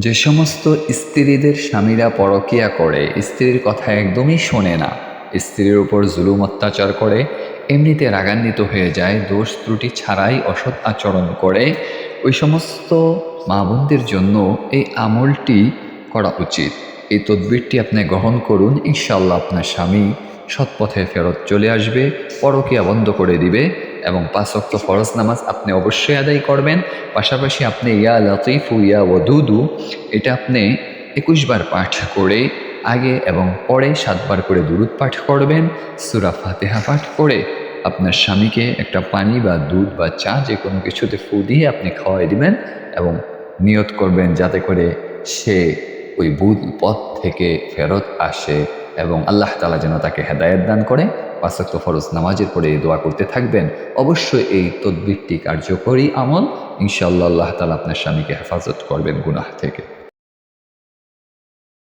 যে সমস্ত স্ত্রীদের স্বামীরা পরকীয়া করে, স্ত্রীর কথা একদমই শোনে না, স্ত্রীর উপর জুলুম অত্যাচার করে, এমনিতে রাগান্বিত হয়ে যায়, দোষ ত্রুটি ছাড়াই অসৎ আচরণ করে, ওই সমস্ত মা বোনদের জন্য এই আমলটি করা উচিত। এই তদবিরটি আপনি গ্রহণ করুন, ইনশাআল্লাহ আপনার স্বামী সৎপথে ফেরত চলে আসবে, পরকীয়া বন্ধ করে দিবে এবং 5 ওয়াক্ত ফরজ নামাজ আপনি অবশ্যই আদায় করবেন। পাশাপাশি আপনি ইয়া লতিফু ইয়া ওয়াদুদু এটা আপনি 21 বার পাঠ করে আগে এবং পরে 7 বার করে দুরূদ পাঠ করবেন। সূরা ফাতিহা পাঠ করে আপনার স্বামীকে একটা পানি বা দুধ বা চা যে কোনো কিছুতে ফু দিয়ে আপনি খাওয়াই দিবেন এবং নিয়ত করবেন যাতে করে সে ওই ভুল পথ থেকে ফেরত আসে এবং আল্লাহ তাআলা যেন তাকে হেদায়েত দান করে। 5 ওয়াক্ত ফরজ নামাজের পরে এই দোয়া করতে থাকবেন। অবশ্যই এই তদবিরটি কার্যকরী আমল। ইনশাআল্লাহ আল্লাহ তাআলা আপনার স্বামীকে হেফাজত করবেন গুনাহ থেকে।